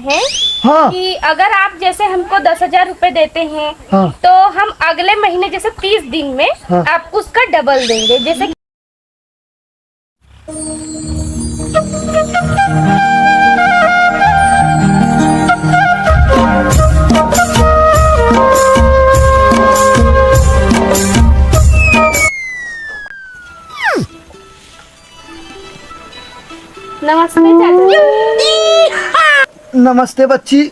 है हाँ कि अगर आप जैसे हमको 10,000 रुपए देते हैं, हाँ तो हम अगले महीने जैसे 30 दिन में हाँ। आपको उसका डबल देंगे। जैसे नमस्ते चाचा। नमस्ते बच्ची,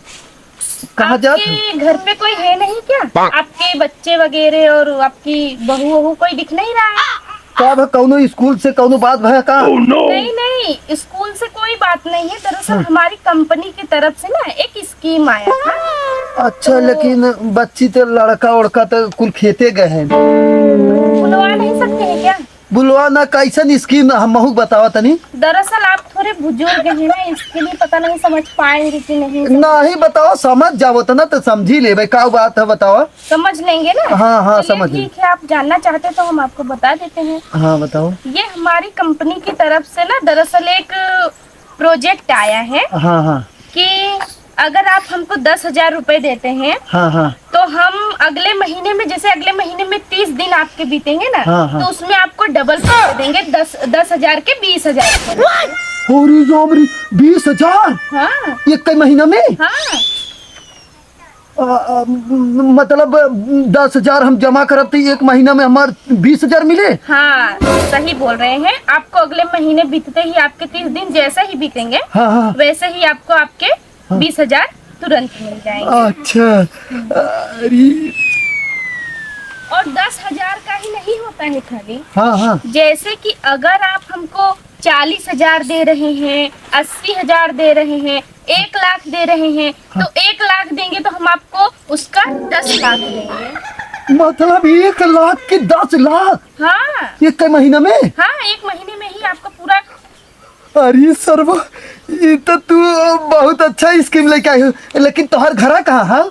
कहाँ जात हो? आपके घर पे कोई है नहीं क्या? आपके बच्चे वगैरह और आपकी बहू वहू कोई दिख नहीं रहा है? का भा कौनो स्कूल से कौनो बात भया का? नहीं नहीं, स्कूल से कोई बात नहीं है। दरअसल हमारी कंपनी की तरफ से ना एक स्कीम आया था। अच्छा, लेकिन बच्ची तो लड़का उड़का तो कुल खेते गए हैं। बुलवा नहीं सकते हैं क्या? बुलवा ना, कैसन स्कीम हमहू बतावा तनी। दरअसल आप थोड़े बुजुर्ग हैं ना, इसके लिए पता नहीं समझ पाएंगे कि नहीं। नहीं बताओ, समझ जाओ तो ना तो समझी ले भाई, का बात है बताओ। समझ लेंगे ना? हाँ हाँ चलिए समझ ले। ठीक है, आप जानना चाहते तो हम आपको बता देते हैं। हाँ बताओ। ये हमारी कंपनी की तरफ से ना दरअसल एक प्रोजेक्ट आया है हाँ हाँ कि अगर आप हमको 10,000 रुपए देते हैं, हाँ हाँ तो हम अगले महीने में जैसे अगले महीने में 30 दिन आपके बीतेंगे ना, हाँ, हाँ। तो उसमें आपको डबल पैसे देंगे। 10,000 के 20,000। होरी जोमरी 20,000 हाँ एक कई महीना में? हाँ मतलब 10,000 हम जमा करब तो एक महीना में हमार 20,000 मिले? हाँ, सही बोल रहे हैं। आपको अगले महीने बीतते ही आपके 30 दिन जैसे ही बीतेंगे, हाँ हाँ। वैसे ही आपको आपके 20,000 तुरंत मिल जाएंगे। अच्छा, अरे और 10,000 का ही नहीं होता है खाली। हाँ हाँ जैसे कि अगर आप हमको 40,000 दे रहे हैं, 80,000 दे रहे हैं, 1,00,000 दे रहे हैं, तो 1,00,000 देंगे तो हम आपको उसका 10 लाख देंगे। मतलब 1,00,000 के 10,00,000 हाँ एक कई महीना में? हाँ, एक महीने में ही आपका पूरा। अरे सर्व, ये तो तू बहुत अच्छा स्कीम लेके आई हो, लेकिन तोहर घरा कहाँ है?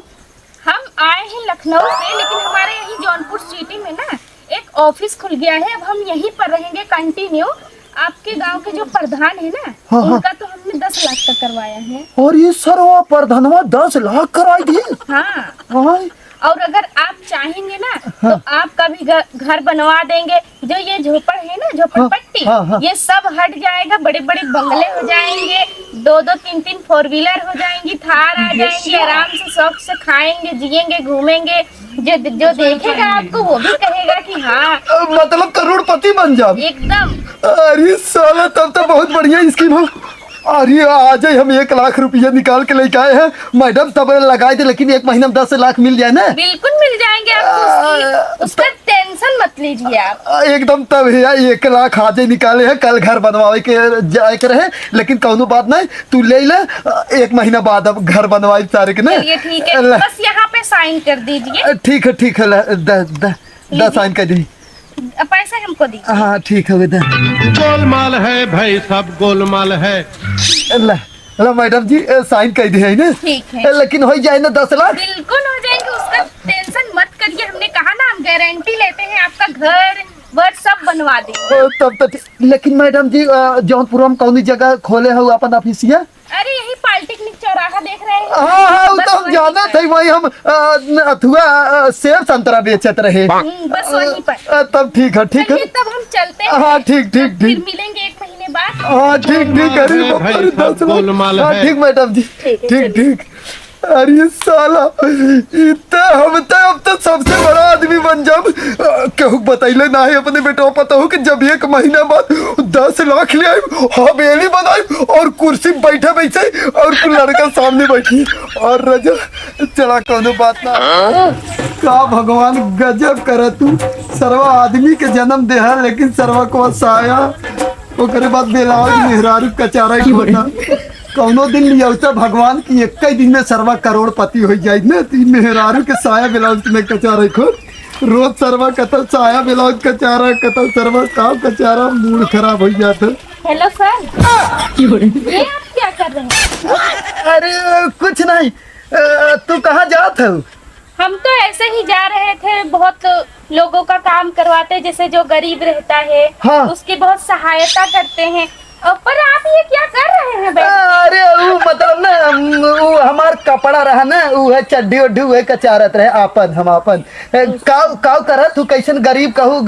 हम आए हैं लखनऊ से, लेकिन हमारे यही जौनपुर सिटी में ना एक ऑफिस खुल गया है। अब हम यहीं पर रहेंगे कंटिन्यू। आपके गांव के जो प्रधान है ना, हाँ, हाँ। उनका तो हमने 10 लाख तक करवाया है। और ये सर्व प्रधानवा 10,00,000 कराई दिए? हाँ, हाँ और अगर आप चाहेंगे ना तो आपका भी घर बनवा देंगे। जो ये झोपड़ है ना, झोपड़पट्टी, हाँ, हाँ। ये सब हट जाएगा। बड़े बड़े बंगले हो जाएंगे, 2-2 3-3 4 व्हीलर हो जाएंगी, थार आ जाएंगे। आराम से शौक से खाएंगे, जिएंगे, घूमेंगे। जो देखेगा आपको वो भी कहेगा कि हाँ, मतलब करोड़पति बन जाओ एकदम। अरे साला, तब तो बहुत बढ़िया स्कीम है। अरे आज ही हम 1,00,000 रुपया निकाल के लेके आए हैं मैडम, तब लगाए थे, लेकिन एक महीना में 10,00,000 मिल जाए ना? बिल्कुल मिल जाएंगे आपको, उसका टेंशन मत लीजिए आप। एकदम। तब भैया 1,00,000 आज ही निकाले हैं, कल घर बनवाए के जाए के रहे, लेकिन कौनो बात नहीं, तू ले ले। एक महीना बाद अब घर बनवाए सारे के ना। चलिए ठीक है, बस यहाँ पे साइन कर दीजिए। ठीक है ठीक है, द साइन कर दी। पैसे हमको दीजिए। हाँ ठीक है बेटा। गोलमाल है भाई, सब गोलमाल है। ला मैडम जी साइन कर दिए है ना? ठीक है, लेकिन हो जाए ना 10,00,000? बिल्कुल हो जाएंगे, उसका टेंशन मत करिए। हमने कहा ना, हम गारंटी लेते हैं, आपका घर वर सब बनवा देंगे। तब तक। लेकिन मैडम जी जौनपुर में कौन जगह खोले हो अपन ऑफिसिया? अरे यही पॉलिटेक्निक चौराहा देख रहे हैं। हाँ हाँ, वो बस तो हम वहीं जाना पर। थे, वही हम अथुआ सेब संतरा बेचत रहे। बस वहीं पर। तब ठीक है ठीक है। चलिए तब हम चलते हैं। हाँ ठीक ठीक फिर ठीक। मिलेंगे 1 महीने बाद। हाँ ठीक ठीक। अरे है भाई, बाप रे, सब 10,00,000। गोलमाल हाँ है। ठीक मैडम जी, ठीक है, ठीक ठीक। अरे साला, इतना हम तो अब तो सबसे बड़ा आदमी बन जाब। केहू बतैले ना है अपने बेटो पता हो कि जब 1 महीना बाद 10,00,000 ले आई, हवेली बनाई और कुर्सी बैठे बैठे और लड़का सामने बैठी और रजा चला। कोनो बात ना, का भगवान गजब कर तू। सर्वा आदमी के जन्म दे है, लेकिन सर्वा को साया ओकरे बाद बेलाज मेहरारू कचारा ही होता। कौनो दिन लिया भगवान की 1 दिन में सर्वा करोड़पति हो जाए ना। तीन मेहरारू के साया ब्लाउज में कचारा खो, रोज सर्वा कतल साया ब्लाउज कचारा, कतल सर्वा काम कचारा, मूड खराब हो जाता। हेलो सर, ये आप क्या कर रहे हैं? अरे कुछ नहीं, तू कहाँ जात हो? हम तो ऐसे ही जा रहे थे, बहुत लोगों का काम करवाते, जैसे जो गरीब रहता है हाँ। उसकी बहुत सहायता करते हैं। पर आप ये क्या कर रहे हैं बैठ के? अरे वो मतलब ना, वो कपड़ा रहा ना उहे चड्डी उड्डी उहे कचारत रहे आपन हम आपन काव करत तू कैसन गरीब काव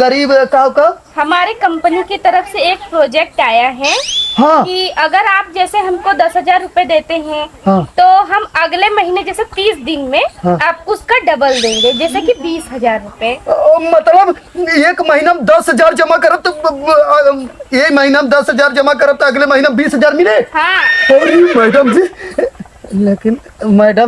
हमारे कंपनी की तरफ से एक प्रोजेक्ट आया है हाँ कि अगर आप जैसे हमको 10,000 रुपए देते हैं हाँ। तो हम अगले महीने जैसे 30 दिन में हाँ। आपको उसका डबल देंगे, जैसे कि 20,000 रुपए। मतलब एक महीना में 10,000 जमा करब तो ये महीना में 10,000 जमा करब तो अगले महीना 20,000 मिले। हाँ अरे मैडम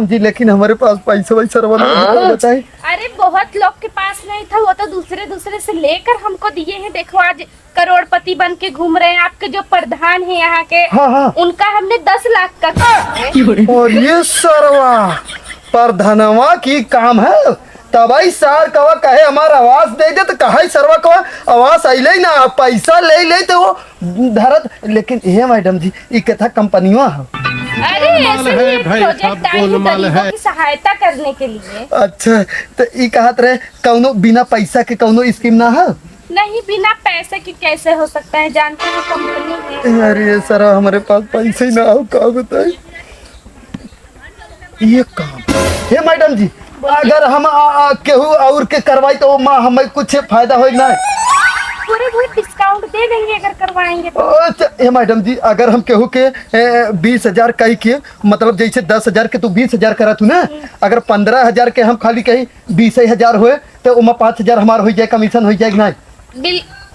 जी लेकिन हमारे पास पैसा वैसा बताए। अरे बहुत लोग के पास नहीं था, वो तो दूसरे से लेकर हमको दिए हैं। देखो आज करोड़पति बन के घूम रहे हैं। आपके जो प्रधान है यहाँ के हाँ हाँ। उनका हमने 10 लाख का किया है। और ये सरवा प्रधानवा की काम है तबाई सार कवा कहे हमारा आवाज दे दे तो कहा सरवा कवा आवाज अले ना पैसा ले तो वो धरत। लेकिन ये मैडम जी ये कथा कंपनियों है। अरे ऐसे ही एक प्रोजेक्ट आई है गरीबों की सहायता करने के लिए। अच्छा तो ये कहत रहे कौनो बिना पैसा के कौनो स्कीम ना है? नहीं, बिना पैसे की कैसे हो सकता है, जानते हैं कंपनी है। अरे सर हमारे पास पैसे ही ना हो का बताए ये काम हे मैडम जी अगर हम केहू और के करवाई तो हमें कुछ फायदा हो ना? पूरे डिस्काउंट दे देंगे अगर करवाएंगे तो। अच्छा हे मैडम जी अगर हम केहू के 20,000 कही के मतलब जैसे 10,000 के तू 20,000 करा तू ना, अगर 15,000 के हम खाली कही 20,000 हुए तो उमा 5,000 हमार हो जाए कमीशन हो जाएगी ना?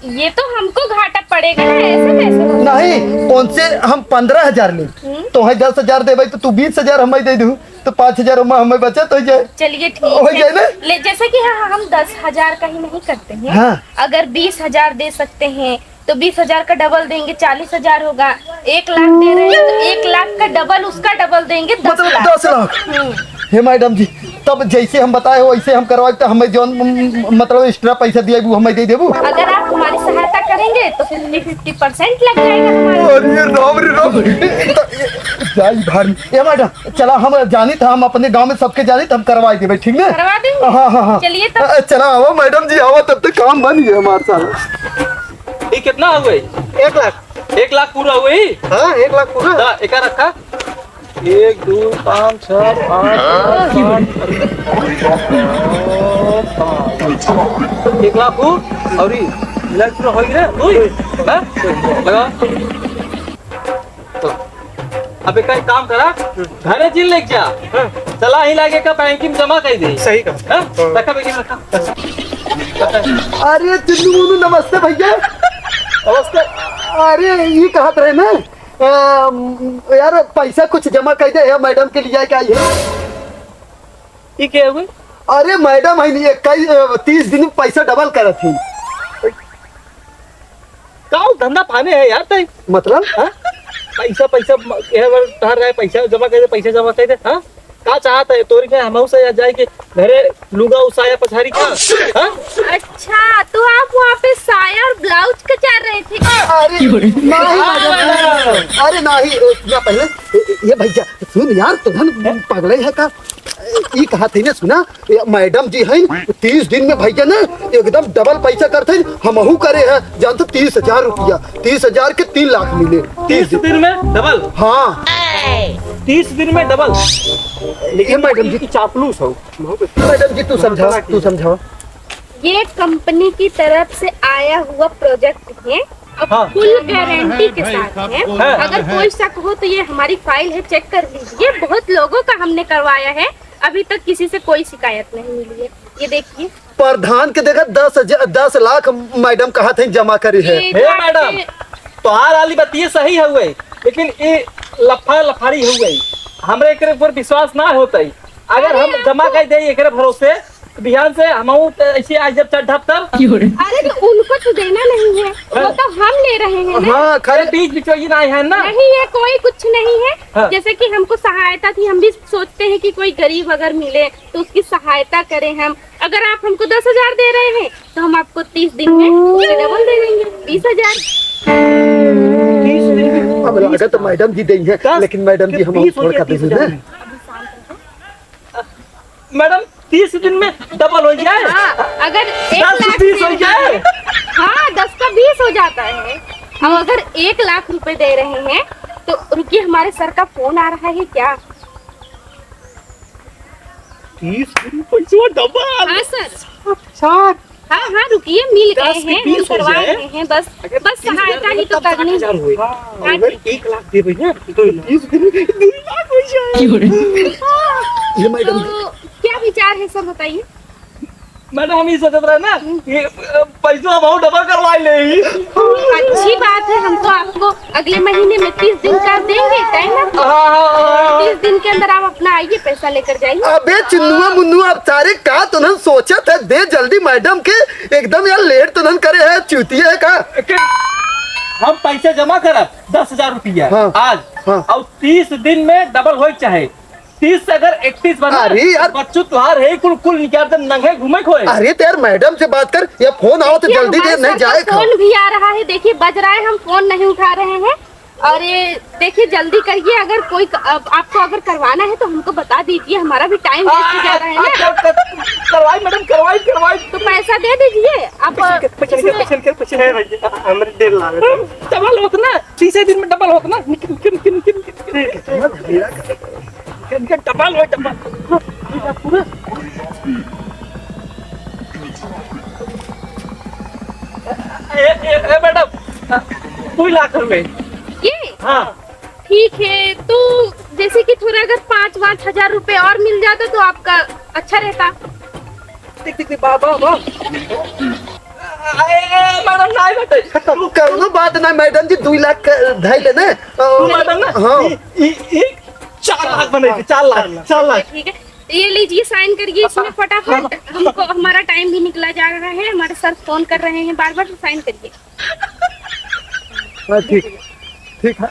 ये तो हमको घाटा पड़ेगा ना, ऐसे कैसे हो? नहीं उनसे हम 15,000 ले तो है 10,000 देवे तो तू 20,000 हमें दे दू तो 5,000 हमें बचत हो जाए। चलिए ठीक हो जाए ना? जैसे कि हाँ हम 10,000 का ही नहीं करते हैं। हाँ। अगर 20,000 दे सकते हैं तो 20,000 का डबल देंगे, 40,000 होगा। 1 लाख दे रहे हैं तो 1 लाख का डबल उसका डबल देंगे, 10 मतलब लाख। 10 लाख। हे मैडम जी तब जैसे हम बताए वैसे हम करवाए तो हमें जो मतलब एक्स्ट्रा पैसा दिया वो हमें दे देबू। अगर आप हमारी सहायता करेंगे तो 50% लग जाएगा हमारा। अरे राम रे राम जाई भारी। ये मैडम चला हम जानी था हम अपने गांव में सबके जानी तो हम करवाई देबे ठीक ना? करवा देंगे। हाँ हाँ हाँ चलिए तब चला आओ मैडम जी आओ तब तक काम बन गया हमारे साथ। ये कितना हुए? 1 लाख। 1 लाख पूरा हुए? हाँ 1 लाख पूरा। एक रखा 1 2 5 6 8 1 लाख हो और मिला पूरा हो गया लगा। तो अब एक काम करा घरे जिल लेके जा चला ही लागे का बैंक में जमा कर दे। सही का रखा बेटी रखा। अरे चिन्नू नमस्ते भैया। नमस्ते। अरे ये कहत रहे ना यार पैसा कुछ जमा कर दे मैडम के लिए क्या ये? ये क्या हुए? अरे मैडम है नहीं 30 दिन में पैसा डबल करत थी। का धंधा पाने है यार तय मतलब पैसा तहार रहे पैसा जमा कर दे पैसा जमा कर दे। हाँ का चाहता है तोरी के हम से जाए के घरे लुगा उसाया पछारी का। हाँ? अच्छा तो आप वहाँ पे साया और ब्लाउज कचार रहे थे? अरे नहीं अरे नहीं ना पहले ये भैया सुन यार तुम पगले है का ये कहा थे ना सुना मैडम जी है 30 दिन में भैया ना एकदम डबल पैसा करते हमहू करे है जानते 30,000 रुपया 30,000 के 3 लाख मिले 30 दिन में डबल। हाँ 30 दिन में डबल। ये मैडम जी चापलूस हो मैडम जी तू समझाओ। ये कंपनी की तरफ से आया हुआ प्रोजेक्ट है और फुल गारंटी के साथ है। अगर कोई शक हो तो ये हमारी फाइल है, चेक कर लीजिए। बहुत लोगों का हमने करवाया है, अभी तक किसी से कोई शिकायत नहीं मिली है। ये देखिए प्रधान के देखा 10 लाख मैडम कहा थे जमा करी है। हे मैडम तोहार वाली बात ये सही है हुए लेकिन ये लफारी हो गई हमरे एकरे ऊपर विश्वास ना होता। अगर हम जमा कर दे एकरे भरोसे बिहान से हम ऐसे आज जब चढ़ तब। अरे तो उनको तो देना नहीं है, वो तो हम ले रहे हैं ना। हाँ खरे बीच बिचौली ना है ना। नहीं है कोई कुछ नहीं है। हाँ। जैसे कि हमको सहायता थी, हम भी सोचते हैं कि कोई गरीब अगर मिले तो उसकी सहायता करें हम। अगर आप हमको 10,000 दे रहे हैं तो हम आपको 30 दिन में उससे डबल दे देंगे 20,000। अब लगा तो मैडम जी देंगे लेकिन मैडम जी हम छोड़ कर दे मैडम 30 दिन में डबल हो जाए। हाँ, अगर 1 10 लाख 20 हो जाए। हाँ 10 का 20 हो जाता है। हम अगर 1 लाख रुपए दे रहे हैं तो रुकिए हमारे सर का फोन आ रहा है क्या? 30 दिन पैसा डबल। हाँ सर, अच्छा हाँ हाँ रुकिए, मिल 10 गए के हैं, हम 20 हो करवा जाए। रहे हैं, बस सहायता ही तो करनी है। हुए हाँ, अगर 1 लाख दे भैया तो 30 दिन में 2 लाख हो जाए। ये मैडम तो क्या विचार है सर, बताइए। मैडम हम ये सोच रहे हैं ना कि पैसा अमाउंट डबल करवा ले। अच्छी बात है, हम तो आपको अगले महीने में 30 दिन का देंगे टाइम है। 30 दिन के अंदर आप अपना आइए, पैसा लेकर जाइए। अबे चिन्नुआ मुन्नुआ अब सारे का तो न सोचा था, दे जल्दी मैडम के, एकदम यार लेट तो न करे है, चूतिया है का। हम पैसे जमा करब 10,000 रुपया हाँ, आज हाँ। और 30 दिन में डबल हो चाहे 30 से अगर 31 बना। अरे यार बच्चों तुहार है कुल निकाल दे नंगे घूमे खोए। अरे तो यार मैडम से बात कर, ये फोन आओ तो देखिए, जल्दी दे, हमारे नहीं सर का जाए फोन भी आ रहा है, देखिए बज रहा है, हम फोन नहीं उठा रहे हैं। और ये देखिए जल्दी करिए, अगर कोई आपको अगर करवाना है तो हमको बता दीजिए, हमारा भी टाइम वेस्ट जा रहा है ना। करवाई मैडम, करवाई तो पैसा दे दीजिए आप। हमारे 1.5 लाख डबल होता ना, 30 दिन में डबल होता ना। डबल हो डबल पूरा। मैडम 2 लाख रुपए। ये हाँ ठीक है, तो जैसे कि थोड़ा अगर 5-5 हजार रुपए और मिल जाता तो आपका अच्छा रहता। देख बाबा मैडम नहीं बेटे करो बात ना मैडम जी, 2 लाख धाई लेना। मैडम ना हाँ 4 लाख बने थे, 4 लाख। ठीक है, ये लीजिए, साइन करिए इसमें फटाफट, हमको हमारा टाइम भी निकला जा रहा है, हमारे सर फोन कर रहे हैं बार बार, तो साइन करिए। हाँ, ठीक ठीक है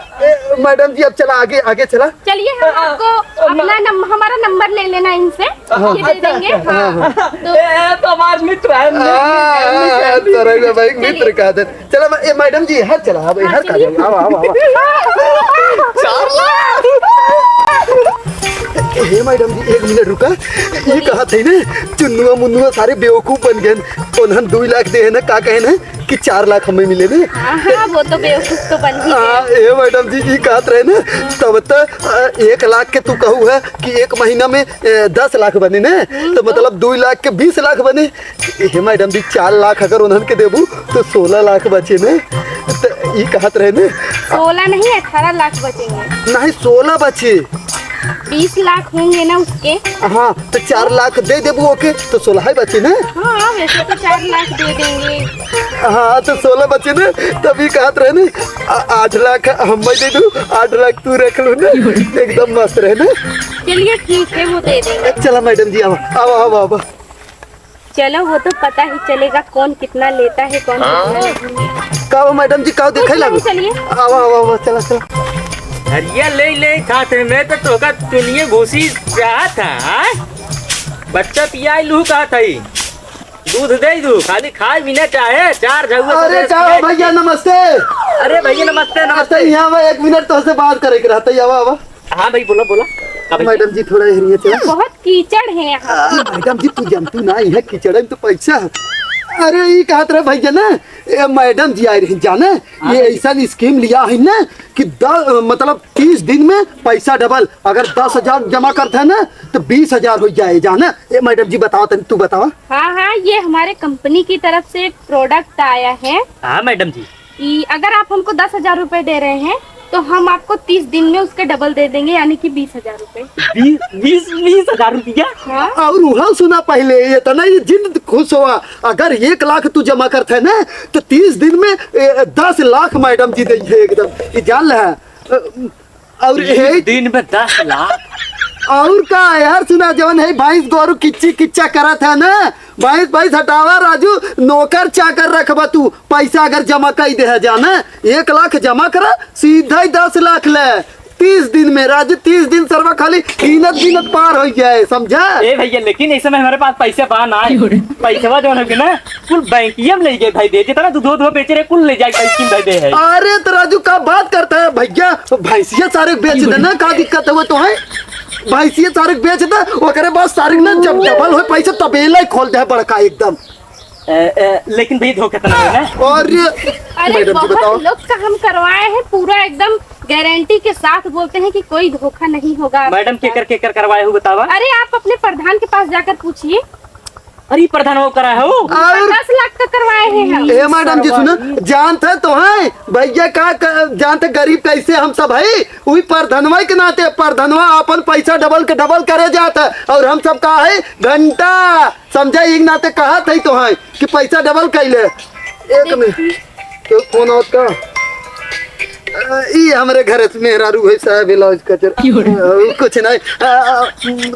मैडम जी, अब चला आगे आगे चला। चलिए, हम आपको अपना हमारा नंबर ले लेना इनसे, ये दे देंगे। हाँ, तो हमारे मित्र है। तरह भाई मित्र का दे। चला ये मैडम जी हर चला, अब हर का जाओ, आओ आओ आओ। 4 लाख। हे मैडम जी 1 मिनट रुका, ये कहा थे ना चुन्नुआ मुन्नुआ सारे बेवकूफ बन गए, उन्हें 2 लाख दे है ना, का कहे ना कि 4 लाख हमें मिले ने। हाँ, वो तो बेवकूफ तो बन ही हाँ ये मैडम जी ये कहत रहे ना, तब तक 1 लाख के तू कहू है कि 1 महीना में 10 लाख बने ने, तो मतलब 2 लाख के 20 लाख बने। ये मैडम जी 4 लाख अगर उन्हन के देबू तो 16 लाख बचे ने, तो ये कहत रहे ने 16 नहीं 18 लाख बचेंगे। नहीं 16 बचे। 20 लाख होंगे ना उसके। हाँ तो 4 लाख दे देबू ओके, तो 16 ही बचे ना। हाँ वैसे तो 4 लाख दे देंगे। हाँ तो 16 बचे ना, तभी कहत रहे ना 8 लाख हम दे दू, 8 लाख तू रख लो ना, एकदम मस्त रहे ना। चलिए ठीक है, वो दे देंगे। चला मैडम जी आओ आओ आओ आओ। चलो वो तो पता ही चलेगा कौन कितना लेता है, कौन कितना नहीं। काओ मैडम जी काओ देखै लागो। चलिए आओ आओ आओ चला चला। हरिया ले खाते में तो तोका चुनिए घुसी रहा था। हाँ? बच्चा पिया लू कहा था ही। दूध दे दू, खाली खाए भी ना चाहे 4 झगुआ। अरे जाओ भैया नमस्ते। अरे भैया नमस्ते नमस्ते। यहाँ मैं 1 मिनट तो से बात करे के रहता है। आवा हाँ भाई बोला बोला। मैडम जी थोड़ा एरिया चला। बहुत कीचड़ है यहाँ। मैडम जी तू जानती ना है कीचड़ में तो पैसा। अरे ये कहत रहे भैया ना, ये मैडम जी आए रहे जाने, ये ऐसा स्कीम लिया है ना कि मतलब 30 दिन में पैसा डबल, अगर 10,000 जमा करते हैं ना तो 20,000 हो जाए जाना। ये मैडम जी बताओ तू बताओ। हाँ हाँ, ये हमारे कंपनी की तरफ से प्रोडक्ट आया है हाँ मैडम जी, कि अगर आप हमको 10,000 रुपए दे रहे हैं तो हम आपको 30 दिन में उसके डबल दे देंगे, यानी कि 20,000 रुपए। 20,000 रुपया। हाँ? और वहाँ सुना पहले ये तो नहीं जिद खुश हुआ, अगर 1 लाख तू जमा करते है ना तो 30 दिन में 10 लाख मैडम जी दे एकदम, ये जान है। और 30 दिन में 10 लाख। और का यार सुना जवन है भैंस गोरू किच्ची किच्चा करा था ना, भैंस हटावा राजू, नौकर चाकर रखबा तू, पैसा अगर जमा कर दे जाना 1 लाख जमा करा सीधा ही 10 लाख ले 30 दिन में राजू। 30 दिन सरवा खाली गिनत पार हो जाए, समझा। ए भैया लेकिन इस समय हमारे पास पैसे पा ना पैसा जो है ना कुल बैंकिया में ले गए भाई, दे जितना तू दो बेच रहे कुल ले जाए पैसे भाई दे है। अरे तो राजू का बात करता है भैया, भैंसिया सारे बेच देना, का दिक्कत है वो तो है। भैंसिया सारे बेच दे, ओकरे बाद सारे ना जब डबल हो पैसा तबेला ही खोल दे बड़का एकदम। लेकिन भाई धोखा तो नहीं है ना। और अरे मैडम जी बताओ। बहुत लोग का हम करवाए हैं, पूरा एकदम गारंटी के साथ बोलते हैं कि कोई धोखा नहीं होगा। मैडम केकर करवाए हो बतावा। अरे आप अपने प्रधान के पास जाकर पूछिए। अरे प्रधान वो करा है वो। और 10 लाख का करवाए हैं हम। ए मैडम जी सुनो, जानते तो है भैया जानते गरीब कैसे हम सब है, वही प्रधनवा के नाते प्रधनवा अपन पैसा डबल के डबल करे जाता और हम सब का है घंटा समझे एक नाते कहा थे तो है कि पैसा डबल कैले। एक मिनट तो फोन होत का ये हमारे घर से मेहरारू है साहब इलाज कचर कुछ नहीं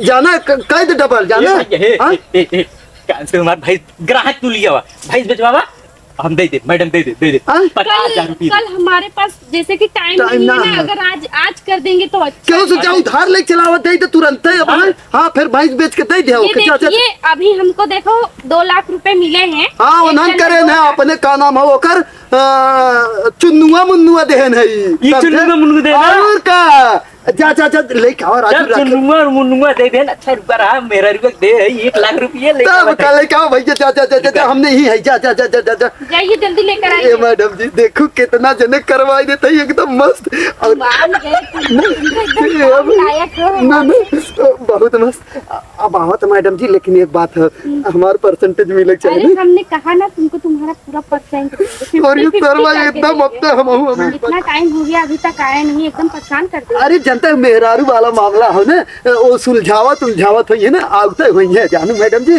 जाना कैद डबल जाना हमारे भाई ग्राहक तू लिया भाई बेचवा हम दे मैडम दे 50,000 रुपये। कल हमारे पास जैसे कि टाइम नहीं है ना, अगर आज कर देंगे तो अच्छा। क्यों से जाऊं उधार ले चलावत है तो तुरंत है भाई। हाँ फिर भैंस बेच के दे दे। ये देखिए अभी हमको देखो 2 लाख रुपए मिले हैं। हाँ वो नाम करे ना अपने का नाम है ओकर चुन्नुआ मुन्नुआ देहन है ये चुन्नुआ मुन्नुआ देहन और का जा जा जा लेके आओ राजू रख चुन्नुआ मुन्नुआ दे देन। अच्छा रुपया रहा मेरा रुपया दे 1 लाख रुपये ले तब कल लेके आओ भैया जा जा जा जा हमने ही है जा जा जा जा जा जाइए जल्दी लेकर ए आइए। मैडम जी देखो कितना जने करवाई देते हैं एकदम मस्त और मान गए तुम एकदम लायक हो। ना ना बहुत मस्त। अब आवत मैडम जी लेकिन एक बात है हमार परसेंटेज मिले चाहिए अरे हमने कहा ना तुमको तुम्हारा पूरा परसेंट। और ये सरवा एकदम अब तो हम हूं इतना टाइम हो गया अभी तक आया नहीं, एकदम परेशान कर दिया। अरे जनता मेहरारू वाला मामला हो ना वो सुलझावत उलझावत हुई है ना आवते हुई है जानू मैडम जी।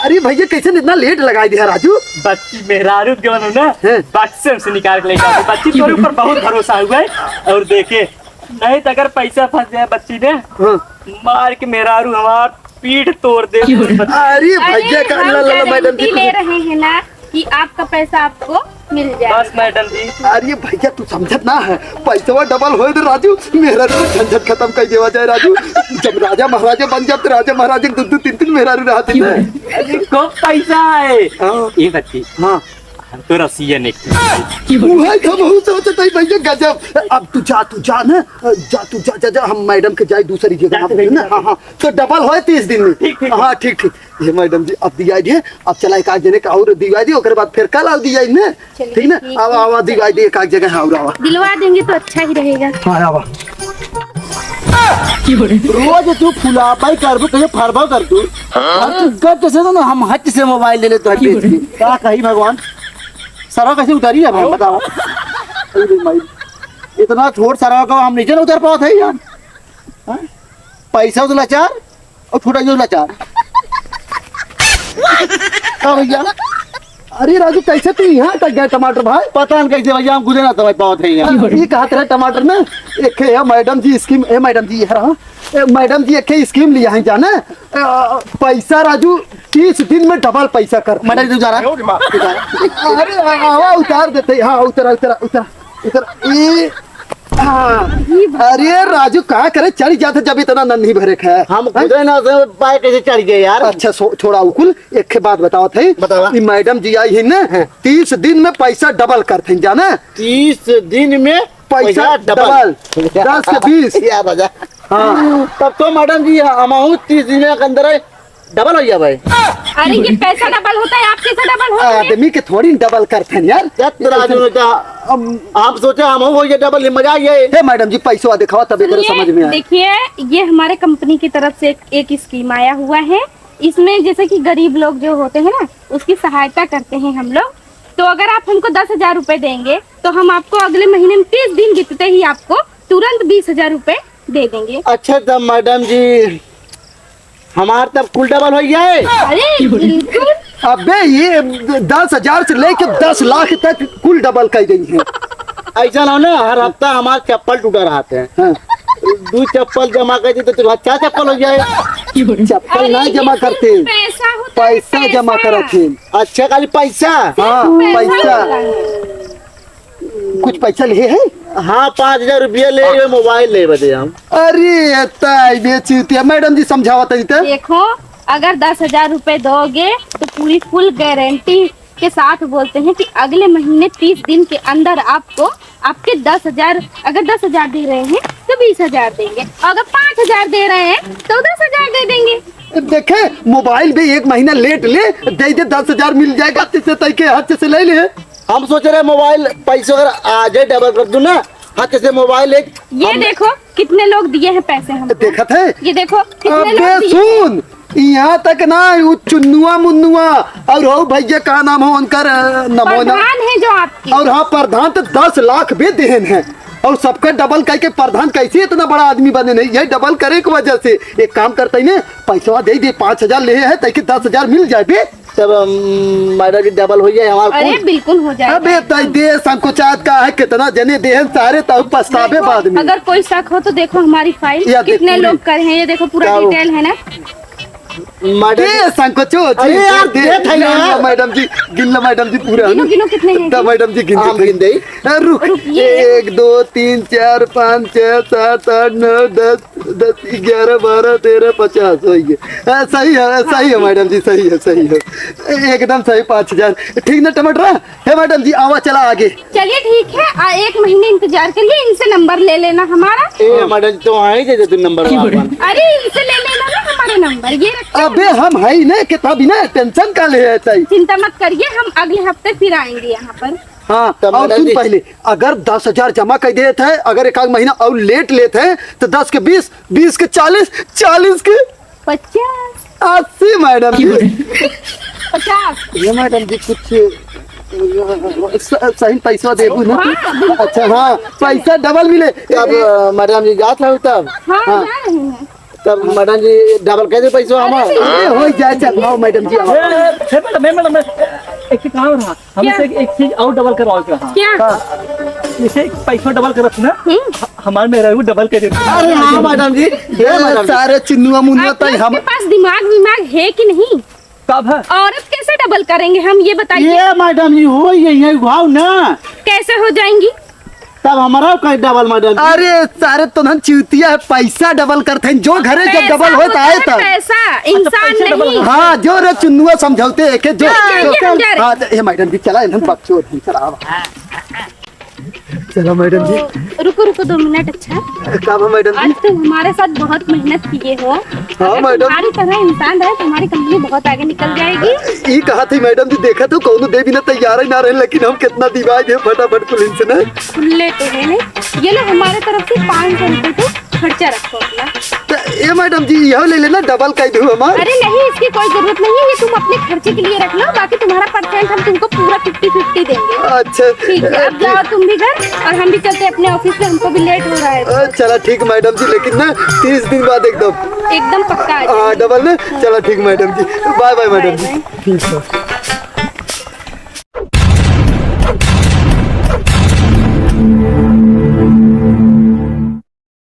अरे भैया कैसे इतना लेट लगा दिया राजू। बच्ची मेहरारू जो है ना हैं? बक्से से निकाल के लेकर आई। बच्ची तोरे ऊपर बहुत भरोसा हुआ है और देखे नहीं तो अगर पैसा फंस जाए बच्ची ने हाँ। मार के मेहरारू हमार पीठ तोड़ दे। अरे भैया का हम ला मैडम गारंटी जी ले रहे हैं ना कि आपका पैसा आपको मिल जाए। बस मैडम जी अरे भैया तू समझत ना है पैसा डबल हो तो राजू मेरा झंझट खत्म कर देवा जाए राजू। जब राजा महाराजा बन जाते राजा महाराजा 2-2-3-3 मेहरारू रहते हैं। अरे खूब पैसा है हाँ। ये बच्ची हाँ हम तो रसिया ने वही तो बहुत सोचता है भैया गजब। अब तू जा ना जा तू जा जा जा हम मैडम के जाए दूसरी जगह ना। हाँ हाँ तो डबल हो 30 दिन में। ठीक। हाँ ठीक ठीक ये मैडम जी अब दिया दिए अब चला एक आग जने का और दिया दी ओकर बाद फिर कल आओ दिया ना ठीक ना। अब आवा दिया दी एक आग जगह और आवा दिलवा देंगे तो अच्छा ही रहेगा। हाँ आवा रोज तू फुला पाई करबो कहे फरबो कर तू कब कैसे ना हम हट से मोबाइल ले ले तो बेच के का कही भगवान सारा कैसे उतारी है भाई बताओ। अरे भाई इतना छोट सारा का हम नीचे न उतर पाओ थे यार। हाँ? पैसा तो लाचार और छोटा जो लाचार का भैया। अरे राजू कैसे तू यहाँ तक गए टमाटर भाई पता नहीं कैसे भैया हम गुजरे ना तो भाई पाओ थे ये कहा तेरा टमाटर ना एक है मैडम जी स्कीम है मैडम जी है मैडम जी एक स्कीम लिया है जाना पैसा राजू 30 दिन में डबल पैसा कर मैडम जी जा रहा अरे आवा उतार देते हाँ उतरा उतरा उतरा उतरा ये हाँ। अरे राजू कहा करे चढ़ जाते जब इतना नन्ही भरे है हम खुद ना पाए कैसे चढ़ गए यार। अच्छा छोड़ा उकुल एक बात बताओ थे मैडम जी आई है ना 30 दिन में पैसा डबल करते जाना 30 दिन में पैसा डबल 10 के 20 यार राजा। हाँ तब तो मैडम जी अमाउंट 30 दिन के अंदर डबल हो गया भाई। अरे ये पैसा डबल होता है आपके से डबल होता है। आदमी के थोड़ी डबल करते हैं यार आप सोचे हम हो ये डबल मजा ये मैडम जी पैसा दिखाओ तब समझ में आए। देखिए ये हमारे कंपनी की तरफ से एक स्कीम आया हुआ है। इसमें जैसे कि गरीब लोग जो होते हैं ना उसकी सहायता करते हैं हम लोग। तो अगर आप हमको 10,000 रुपए देंगे तो हम आपको अगले महीने में 30 दिन बीतते ही आपको तुरंत 20,000 रुपए दे देंगे। अच्छा तब मैडम जी हमार तब कुल डबल हो गया है। अरे बिल्कुल। अबे ये 10,000 से लेके 10 लाख तक कुल डबल कर गई है। ऐसा ना ना हर हफ्ता हमारे चप्पल टूटा रहते हैं। हाँ। 2 चप्पल जमा कर दी तो तुम्हारा 4 चप्पल हो जाए। चप्पल ना जमा करते पैसा जमा करते। अच्छा खाली पैसा। हाँ पैसा कुछ पैसा लिए है। हाँ 5,000 रुपया ले मोबाइल ले बदे हम। अरे बेचती मैडम जी समझावा देखो अगर 10,000 रुपए दोगे तो पूरी फुल गारंटी के साथ बोलते हैं कि अगले महीने 30 दिन के अंदर आपको आपके 10,000 अगर 10,000 दे रहे हैं तो 20,000 देंगे। अगर 5,000 दे रहे हैं तो 10,000 दे देंगे। देखे मोबाइल भी 1 महीना लेट ले दे 10,000 मिल जाएगा। हाथ से ले ले हम सोच रहे मोबाइल पैसे अगर आ जाए डबल कर दूं ना हाथ से मोबाइल एक ये देखो कितने लोग दिए हैं पैसे हमको। देखत है। ये देखो कितने अबे लोग दिए। सुन, यहाँ तक ना वो चुन्नुआ मुन्नुआ और हो भैया का नाम हो उनका नमोना प्रधान है जो आपके। और हाँ प्रधान तो 10 लाख भी देन है और सबका डबल करके प्रधान कैसे इतना बड़ा आदमी बने नहीं, यही डबल करे की वजह से एक काम करते ही ना पैसा दे 5,000 ले है ताकि 10,000 मिल जाए बे, तब मैडम जी डबल हो जाए हमारा। अरे बिल्कुल हो जाएगा। अबे तय दे संकोचात का है कितना जने देहन सारे तब पछतावे बाद में। अगर कोई शक हो तो देखो हमारी फाइल या देख कितने पूरी। लोग करे हैं, ये देखो पूरा क्या वो? डिटेल है ना। दे संकोचो अरे यार, दे था यार। मैडम जी गिन लो मैडम जी पूरा गिनो गिनो कितने हैं। तब मैडम जी हम गिन दे। रुक रुकिए। 1 2 3 4 5 6 7 8 9 10 10 11 12 13 50 हो गए। सही है मैडम जी, सही है एकदम सही 5,000 ठीक ना टमाटर है मैडम जी। आवा चला आगे। चलिए ठीक है, 1 महीने इंतजार करिए, इनसे नंबर ले लेना हमारा। ए मैडम तो आई दे तू नंबर अरे इनसे ले लेना ना हमारे नंबर, ये रखो। अबे हम है ही ना कितना भी ना टेंशन का ले है। चिंता मत करिए, हम अगले हफ्ते फिर आएंगे यहाँ पर। हाँ तब और मैडम सुन जी- पहले अगर 10,000 जमा कर देते हैं, अगर एक आध महीना और लेट लेते हैं तो 10 के 20, 20 के 40, 40 के 50 80 मैडम जी। 50। ये मैडम जी कुछ सही पैसा देबू ना। हाँ, अच्छा हाँ पैसा डबल मिले। तब मैडम जी जात रहो तब हाँ जा रहे हैं। तब मैडम जी डबल कैसे पैसा हमारा अरे हो जाए चल आओ मैडम जी आओ। मैडम एक चीज कहा रहा हमसे एक चीज और डबल करवाओ क्या? क्या? जैसे पैसा डबल करत ना हमारे में रहू डबल कर देते। अरे हाँ मैडम जी ये सारे चिन्नुआ मुन्नुआ तय हम आपके पास दिमाग है कि नहीं? कब है? औरत कैसे डबल करेंगे हम, ये बताइए। ये मैडम जी हो यही भाव ना कैसे हो जाएंगी? तब हमारा कहीं डबल मैडम जी। अरे सारे तो हम चिवतिया है पैसा डबल करते हैं जो घरे जब पैसा डबल होता है होता तब। पैसा इंसान पैसा डबल नहीं। हाँ जो रे चुन्नुआ समझौते है कि जो जाइए, हम जा रहे हैं। हाँ ये मैडम जी चला हम बक्सो चला चलो मैडम जी। रुको रुको 2 मिनट। अच्छा काम है मैडम आज जी। तुम हमारे साथ बहुत मेहनत किए हो। अगर मैडम। तुम्हारी तरह इंसान रहे तो हमारी कंपनी बहुत आगे निकल जाएगी। ये कहा थी मैडम जी देखा तो कौन दे भी ना तैयार ही ना रहे, लेकिन हम कितना दिवाई दे फटाफट पुलिस से ना। खुले तो है नहीं, ये लो हमारे तरफ से 500 रुपए तो खर्चा रखो अपना। तो ये मैडम जी यह ले लेना डबल कह दो हमार। अरे नहीं, इसकी कोई जरूरत नहीं है, ये तुम अपने खर्चे के लिए रख लो, बाकी तुम्हारा परसेंट हम तुमको पूरा 50-50 देंगे। अच्छा ठीक है, अब जाओ तुम भी घर और हम भी चलते हैं अपने ऑफिस में, हमको भी लेट हो रहा है। चला ठीक मैडम जी, लेकिन ना 30 दिन बाद एकदम एकदम पक्का आ जाओ। हाँ डबल ना। चला ठीक मैडम जी, बाय बाय मैडम जी। बाय। ठीक है।